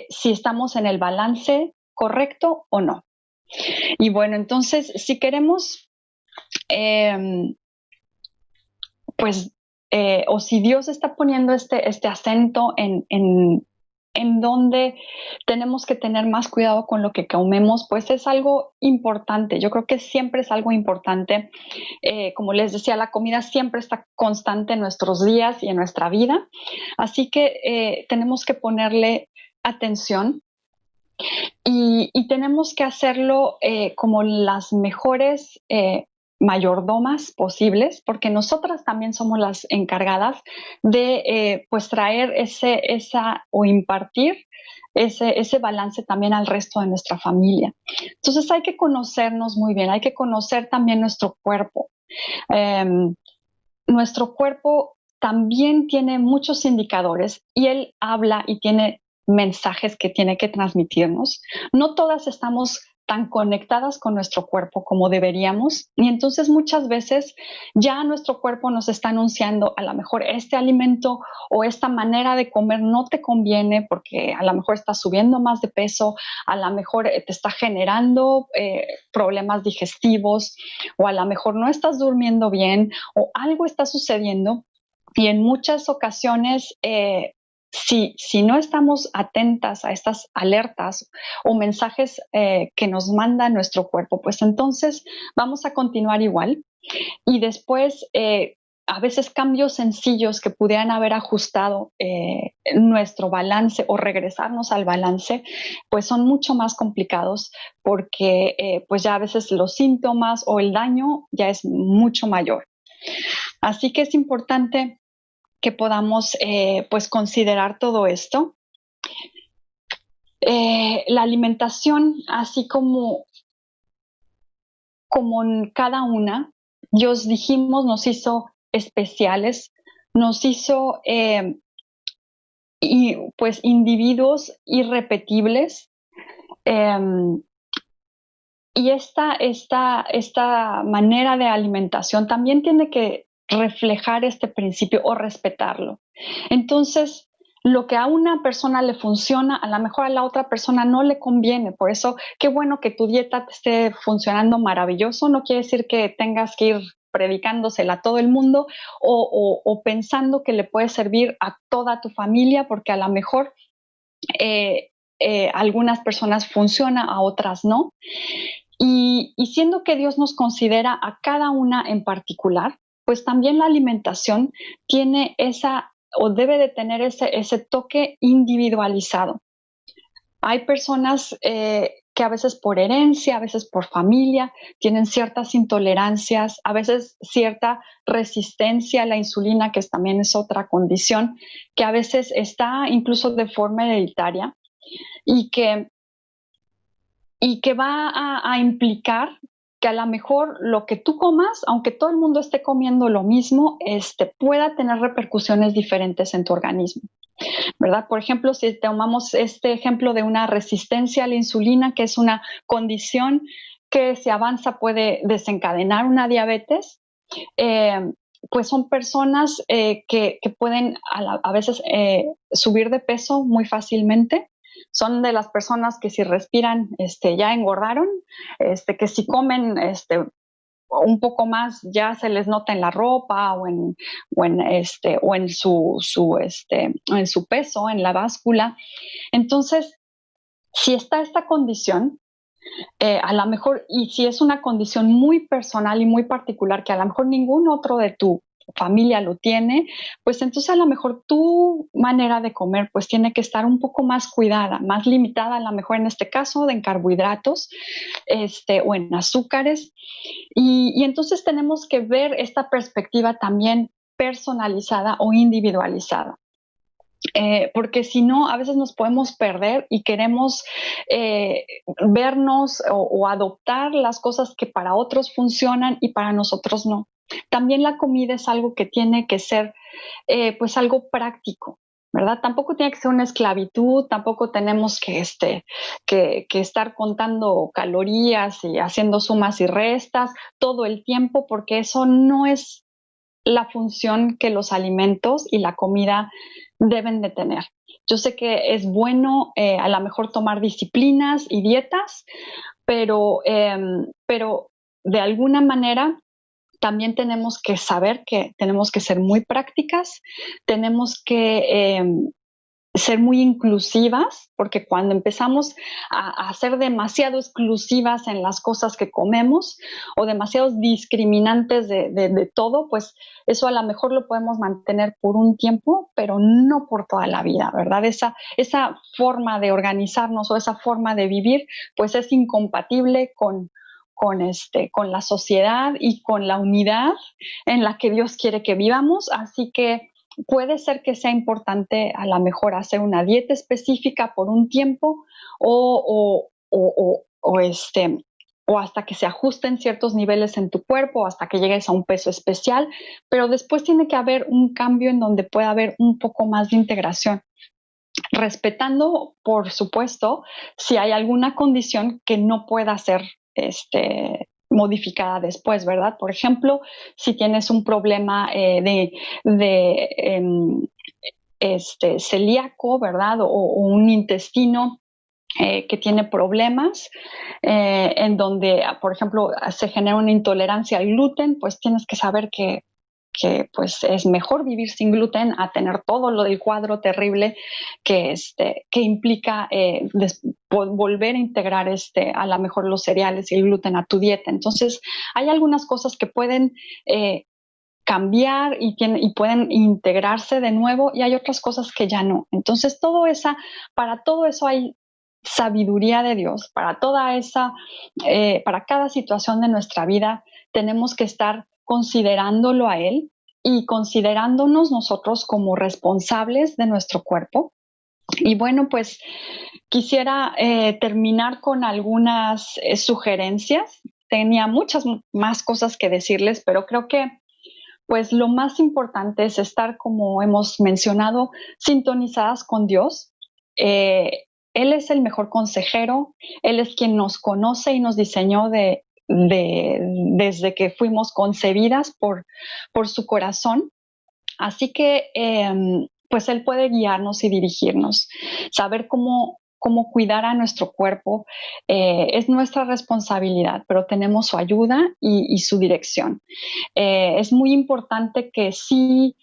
si estamos en el balance correcto o no. Y bueno, entonces, si queremos, o si Dios está poniendo este acento en donde tenemos que tener más cuidado con lo que comemos, pues es algo importante. Yo creo que siempre es algo importante. Como les decía, la comida siempre está constante en nuestros días y en nuestra vida. Así que tenemos que ponerle atención y tenemos que hacerlo como las mejores mayordomas posibles, porque nosotras también somos las encargadas de pues traer o impartir ese balance también al resto de nuestra familia. Entonces hay que conocernos muy bien, hay que conocer también nuestro cuerpo. Nuestro cuerpo también tiene muchos indicadores y él habla y tiene mensajes que tiene que transmitirnos. No todas estamos tan conectadas con nuestro cuerpo como deberíamos, y entonces muchas veces ya nuestro cuerpo nos está anunciando: a lo mejor este alimento o esta manera de comer no te conviene porque a lo mejor estás subiendo más de peso, a lo mejor te está generando problemas digestivos, o a lo mejor no estás durmiendo bien o algo está sucediendo. Y en muchas ocasiones si no estamos atentas a estas alertas o mensajes que nos manda nuestro cuerpo, pues entonces vamos a continuar igual. Y después, a veces cambios sencillos que pudieran haber ajustado nuestro balance o regresarnos al balance, pues son mucho más complicados, porque pues ya a veces los síntomas o el daño ya es mucho mayor. Así que es importante que podamos pues considerar todo esto. La alimentación, así como en cada una, Dios, dijimos, nos hizo especiales, nos hizo pues individuos irrepetibles. Y esta manera de alimentación también tiene que reflejar este principio o respetarlo. Entonces, lo que a una persona le funciona, a lo mejor a la otra persona no le conviene. Por eso, qué bueno que tu dieta te esté funcionando maravilloso. No quiere decir que tengas que ir predicándosela a todo el mundo o pensando que le puede servir a toda tu familia, porque a lo mejor algunas personas funciona, a otras no. Y siendo que Dios nos considera a cada una en particular, pues también la alimentación tiene o debe de tener ese toque individualizado. Hay personas que a veces por herencia, a veces por familia, tienen ciertas intolerancias, a veces cierta resistencia a la insulina, que también es otra condición, que a veces está incluso de forma hereditaria y que va a implicar que a lo mejor lo que tú comas, aunque todo el mundo esté comiendo lo mismo, pueda tener repercusiones diferentes en tu organismo, ¿verdad? Por ejemplo, si tomamos este ejemplo de una resistencia a la insulina, que es una condición que si avanza puede desencadenar una diabetes, pues son personas que pueden a veces subir de peso muy fácilmente. Son de las personas que si respiran ya engordaron, que si comen un poco más ya se les nota en la ropa o en su peso, en la báscula. Entonces, si está esta condición, a lo mejor, y si es una condición muy personal y muy particular que a lo mejor ningún otro de tu familia lo tiene, pues entonces a lo mejor tu manera de comer pues tiene que estar un poco más cuidada, más limitada, a lo mejor en este caso en carbohidratos o en azúcares. Y entonces tenemos que ver esta perspectiva también personalizada o individualizada. Porque si no, a veces nos podemos perder y queremos vernos o adoptar las cosas que para otros funcionan y para nosotros no. También la comida es algo que tiene que ser pues algo práctico, ¿verdad? Tampoco tiene que ser una esclavitud, tampoco tenemos que estar contando calorías y haciendo sumas y restas todo el tiempo, porque eso no es la función que los alimentos y la comida deben de tener. Yo sé que es bueno a lo mejor tomar disciplinas y dietas, pero de alguna manera también tenemos que saber que tenemos que ser muy prácticas, tenemos que ser muy inclusivas, porque cuando empezamos a ser demasiado exclusivas en las cosas que comemos o demasiados discriminantes de todo, pues eso a lo mejor lo podemos mantener por un tiempo, pero no por toda la vida, ¿verdad? Esa forma de organizarnos o esa forma de vivir, pues es incompatible con la sociedad y con la unidad en la que Dios quiere que vivamos. Así que puede ser que sea importante a lo mejor hacer una dieta específica por un tiempo o hasta que se ajusten ciertos niveles en tu cuerpo, hasta que llegues a un peso especial, pero después tiene que haber un cambio en donde pueda haber un poco más de integración, respetando, por supuesto, si hay alguna condición que no pueda ser modificada después, ¿verdad? Por ejemplo, si tienes un problema celíaco, ¿verdad? O un intestino que tiene problemas, en donde, por ejemplo, se genera una intolerancia al gluten, pues tienes que saber que pues es mejor vivir sin gluten a tener todo lo del cuadro terrible que implica volver a integrar a lo mejor los cereales y el gluten a tu dieta. Entonces, hay algunas cosas que pueden cambiar y pueden integrarse de nuevo, y hay otras cosas que ya no. Entonces, para todo eso hay sabiduría de Dios, para para cada situación de nuestra vida tenemos que estar considerándolo a Él y considerándonos nosotros como responsables de nuestro cuerpo. Y bueno, pues quisiera terminar con algunas sugerencias. Tenía muchas más cosas que decirles, pero creo que pues lo más importante es estar, como hemos mencionado, sintonizadas con Dios. Él es el mejor consejero, Él es quien nos conoce y nos diseñó desde que fuimos concebidas por su corazón. Así que pues Él puede guiarnos y dirigirnos. Saber cómo cuidar a nuestro cuerpo es nuestra responsabilidad, pero tenemos su ayuda y su dirección. Es muy importante que sí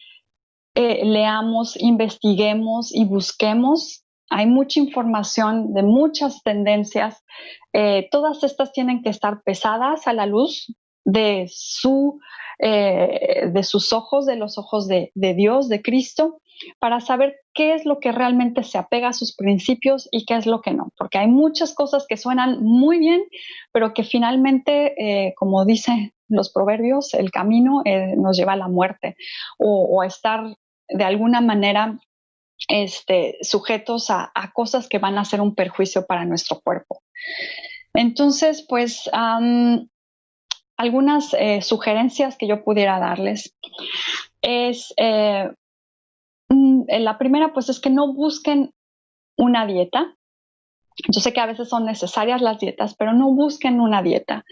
leamos, investiguemos y busquemos. Hay mucha información de muchas tendencias. Todas estas tienen que estar pesadas a la luz de sus ojos, de los ojos de Dios, de Cristo, para saber qué es lo que realmente se apega a sus principios y qué es lo que no. Porque hay muchas cosas que suenan muy bien, pero que finalmente, como dicen los proverbios, el camino nos lleva a la muerte o a estar de alguna manera sujetos a cosas que van a ser un perjuicio para nuestro cuerpo. Entonces, pues algunas sugerencias que yo pudiera darles es, la primera pues es que no busquen una dieta. Yo sé que a veces son necesarias las dietas, pero no busquen una dieta.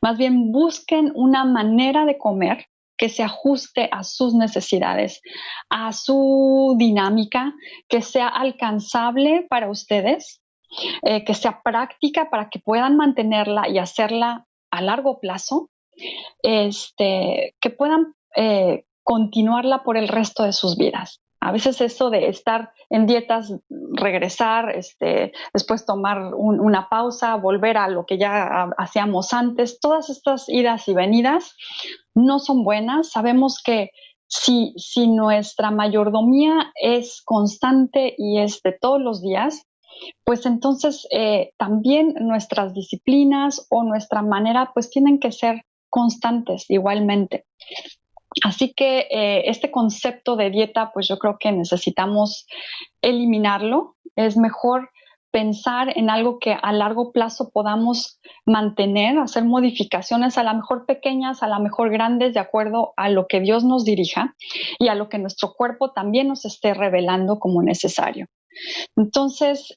Más bien busquen una manera de comer que se ajuste a sus necesidades, a su dinámica, que sea alcanzable para ustedes, que sea práctica para que puedan mantenerla y hacerla a largo plazo, que puedan continuarla por el resto de sus vidas. A veces eso de estar en dietas, regresar, después tomar una pausa, volver a lo que ya hacíamos antes, todas estas idas y venidas no son buenas. Sabemos que si nuestra mayordomía es constante y es de todos los días, pues entonces también nuestras disciplinas o nuestra manera pues tienen que ser constantes igualmente. Así que este concepto de dieta, pues yo creo que necesitamos eliminarlo. Es mejor pensar en algo que a largo plazo podamos mantener, hacer modificaciones, a lo mejor pequeñas, a lo mejor grandes, de acuerdo a lo que Dios nos dirija y a lo que nuestro cuerpo también nos esté revelando como necesario. Entonces,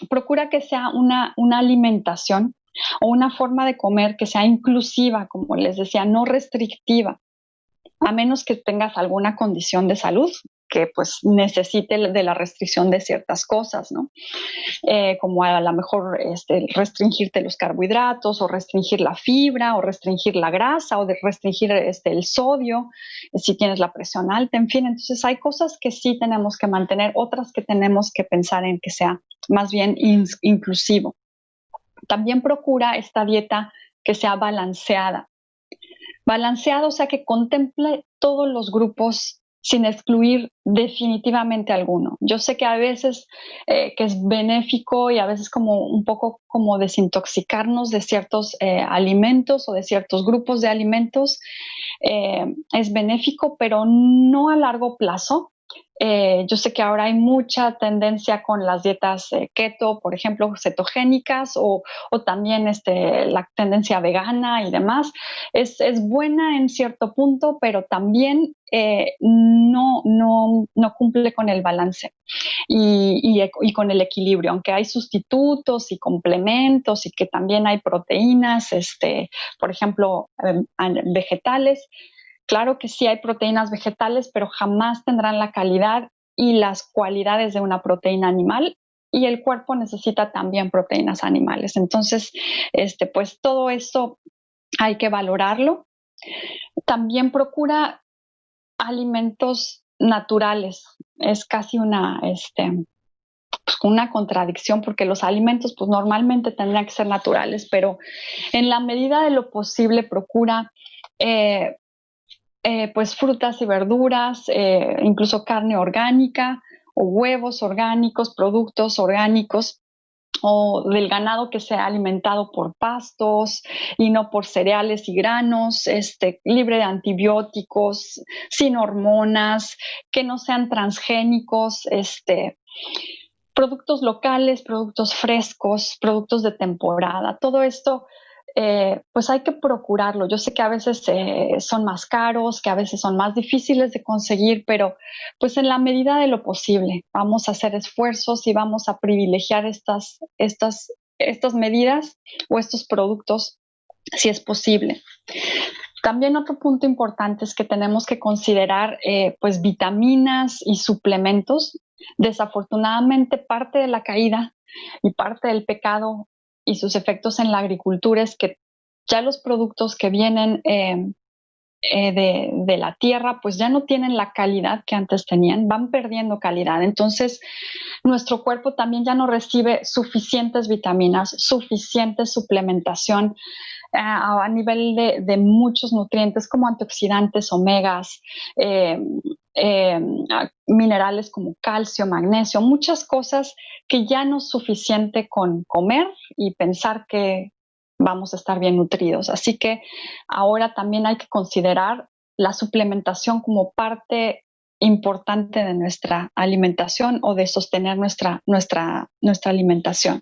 procura que sea una alimentación o una forma de comer que sea inclusiva, como les decía, no restrictiva, a menos que tengas alguna condición de salud que pues necesite de la restricción de ciertas cosas, ¿no? Como a lo mejor restringirte los carbohidratos o restringir la fibra o restringir la grasa o restringir el sodio, si tienes la presión alta, en fin. Entonces hay cosas que sí tenemos que mantener, otras que tenemos que pensar en que sea más bien inclusivo. También procura esta dieta que sea balanceada. Balanceado, o sea, que contemple todos los grupos sin excluir definitivamente alguno. Yo sé que a veces que es benéfico y a veces como un poco como desintoxicarnos de ciertos alimentos o de ciertos grupos de alimentos es benéfico, pero no a largo plazo. Yo sé que ahora hay mucha tendencia con las dietas keto, por ejemplo, cetogénicas o también la tendencia vegana y demás. Es buena en cierto punto, pero también no cumple con el balance y con el equilibrio, aunque hay sustitutos y complementos y que también hay proteínas, por ejemplo, vegetales. Claro que sí hay proteínas vegetales, pero jamás tendrán la calidad y las cualidades de una proteína animal y el cuerpo necesita también proteínas animales. Entonces, pues todo eso hay que valorarlo. También procura alimentos naturales. Es casi una contradicción porque los alimentos pues normalmente tendrían que ser naturales, pero en la medida de lo posible procura pues frutas y verduras, incluso carne orgánica o huevos orgánicos, productos orgánicos o del ganado que sea alimentado por pastos y no por cereales y granos, libre de antibióticos, sin hormonas, que no sean transgénicos, productos locales, productos frescos, productos de temporada, todo esto pues hay que procurarlo. Yo sé que a veces son más caros, que a veces son más difíciles de conseguir, pero pues en la medida de lo posible vamos a hacer esfuerzos y vamos a privilegiar estas medidas o estos productos si es posible. También otro punto importante es que tenemos que considerar pues vitaminas y suplementos. Desafortunadamente parte de la caída y parte del pecado y sus efectos en la agricultura es que ya los productos que vienen de la tierra pues ya no tienen la calidad que antes tenían, van perdiendo calidad. Entonces nuestro cuerpo también ya no recibe suficientes vitaminas, suficiente suplementación a nivel de muchos nutrientes como antioxidantes, omegas, eh, eh, minerales como calcio, magnesio, muchas cosas que ya no es suficiente con comer y pensar que vamos a estar bien nutridos. Así que ahora también hay que considerar la suplementación como parte importante de nuestra alimentación o de sostener nuestra alimentación.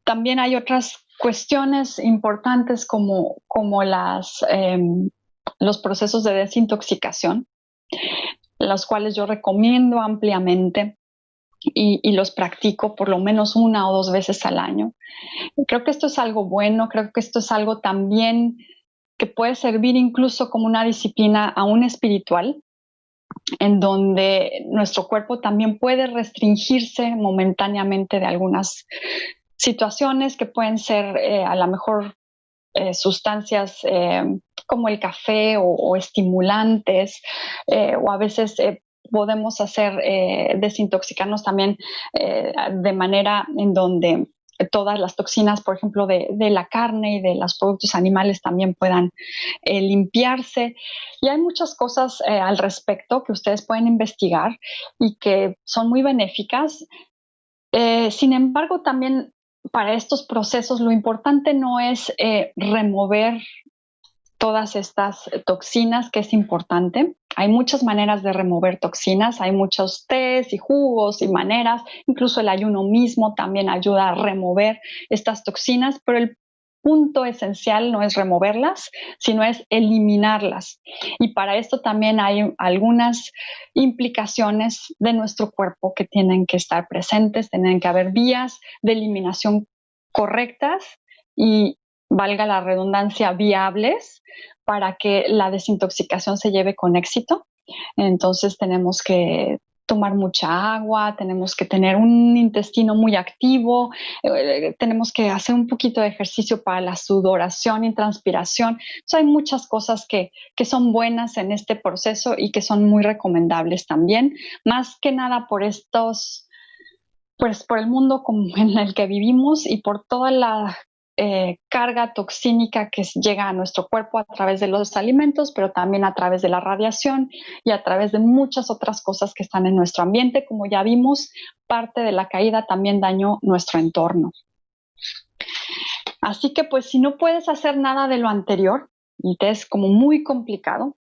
También hay otras cuestiones importantes como los procesos de desintoxicación, los cuales yo recomiendo ampliamente y los practico por lo menos 1 o 2 veces al año. Creo que esto es algo bueno, creo que esto es algo también que puede servir incluso como una disciplina aún espiritual, en donde nuestro cuerpo también puede restringirse momentáneamente de algunas situaciones que pueden ser a lo mejor sustancias como el café o estimulantes, o a veces podemos desintoxicarnos también de manera en donde todas las toxinas, por ejemplo, de la carne y de los productos animales también puedan limpiarse. Y hay muchas cosas al respecto que ustedes pueden investigar y que son muy benéficas. Sin embargo, también para estos procesos lo importante no es remover todas estas toxinas, que es importante. Hay muchas maneras de remover toxinas, hay muchos tés y jugos y maneras, incluso el ayuno mismo también ayuda a remover estas toxinas, pero el punto esencial no es removerlas, sino es eliminarlas. Y para esto también hay algunas implicaciones de nuestro cuerpo que tienen que estar presentes, tienen que haber vías de eliminación correctas y, valga la redundancia, viables para que la desintoxicación se lleve con éxito. Entonces tenemos que tomar mucha agua, tenemos que tener un intestino muy activo, tenemos que hacer un poquito de ejercicio para la sudoración y transpiración. Entonces, hay muchas cosas que son buenas en este proceso y que son muy recomendables también, más que nada pues por el mundo en el que vivimos y por toda carga toxínica que llega a nuestro cuerpo a través de los alimentos, pero también a través de la radiación y a través de muchas otras cosas que están en nuestro ambiente. Como ya vimos, parte de la caída también dañó nuestro entorno. Así que pues si no puedes hacer nada de lo anterior y te es como muy complicado,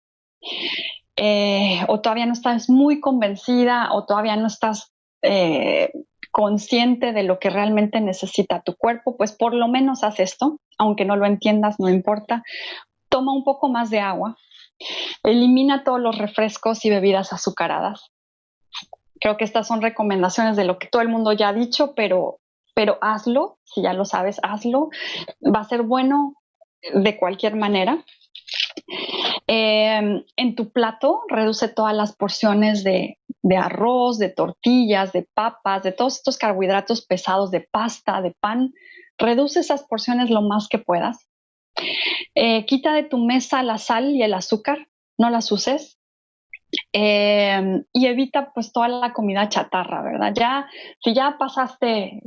o todavía no estás muy convencida o todavía no estás consciente de lo que realmente necesita tu cuerpo, pues por lo menos haz esto, aunque no lo entiendas, no importa. Toma un poco más de agua, elimina todos los refrescos y bebidas azucaradas. Creo que estas son recomendaciones de lo que todo el mundo ya ha dicho, pero hazlo, si ya lo sabes, hazlo. Va a ser bueno de cualquier manera. En tu plato, reduce todas las porciones de arroz, de tortillas, de papas, de todos estos carbohidratos pesados, de pasta, de pan. Reduce esas porciones lo más que puedas. Quita de tu mesa la sal y el azúcar, no las uses. Y evita pues toda la comida chatarra, ¿verdad? Ya, si ya pasaste,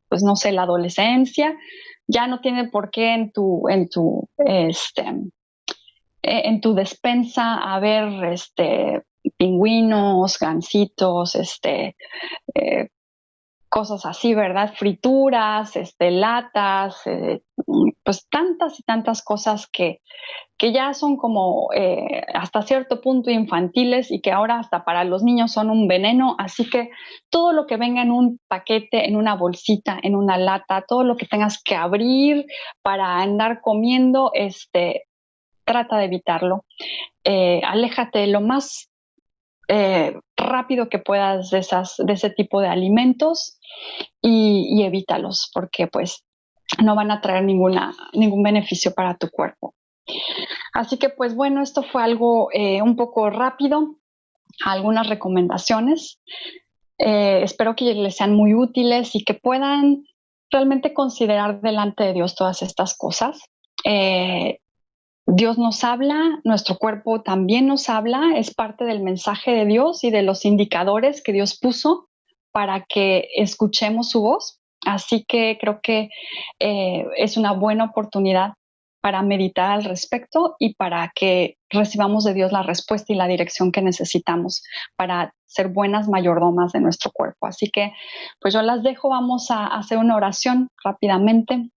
pues no sé, la adolescencia, ya no tiene por qué en tu despensa haber pingüinos, gansitos, cosas así, ¿verdad? Frituras, latas, pues tantas y tantas cosas que ya son como hasta cierto punto infantiles y que ahora hasta para los niños son un veneno. Así que todo lo que venga en un paquete, en una bolsita, en una lata, todo lo que tengas que abrir para andar comiendo, trata de evitarlo. Aléjate lo más rápido que puedas de ese tipo de alimentos y evítalos porque pues no van a traer ningún beneficio para tu cuerpo. Así que pues bueno, esto fue algo un poco rápido, algunas recomendaciones. Espero que les sean muy útiles y que puedan realmente considerar delante de Dios todas estas cosas. Dios nos habla, nuestro cuerpo también nos habla, es parte del mensaje de Dios y de los indicadores que Dios puso para que escuchemos su voz. Así que creo que es una buena oportunidad para meditar al respecto y para que recibamos de Dios la respuesta y la dirección que necesitamos para ser buenas mayordomas de nuestro cuerpo. Así que pues yo las dejo, vamos a hacer una oración rápidamente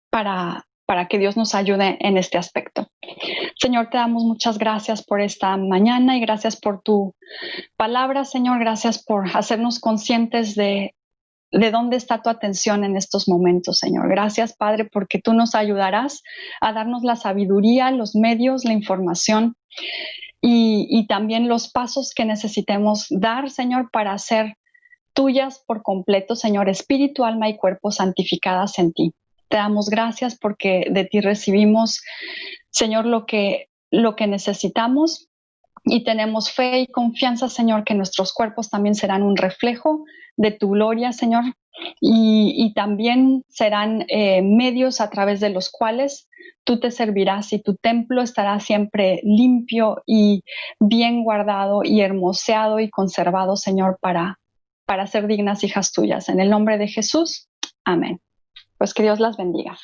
para que Dios nos ayude en este aspecto. Señor, te damos muchas gracias por esta mañana y gracias por tu palabra, Señor. Gracias por hacernos conscientes de dónde está tu atención en estos momentos, Señor. Gracias, Padre, porque tú nos ayudarás a darnos la sabiduría, los medios, la información y también los pasos que necesitemos dar, Señor, para ser tuyas por completo, Señor, espíritu, alma y cuerpo santificadas en ti. Te damos gracias porque de ti recibimos, Señor, lo que necesitamos y tenemos fe y confianza, Señor, que nuestros cuerpos también serán un reflejo de tu gloria, Señor, y también serán medios a través de los cuales tú te servirás y tu templo estará siempre limpio y bien guardado y hermoseado y conservado, Señor, para ser dignas hijas tuyas. En el nombre de Jesús, amén. Pues que Dios las bendiga.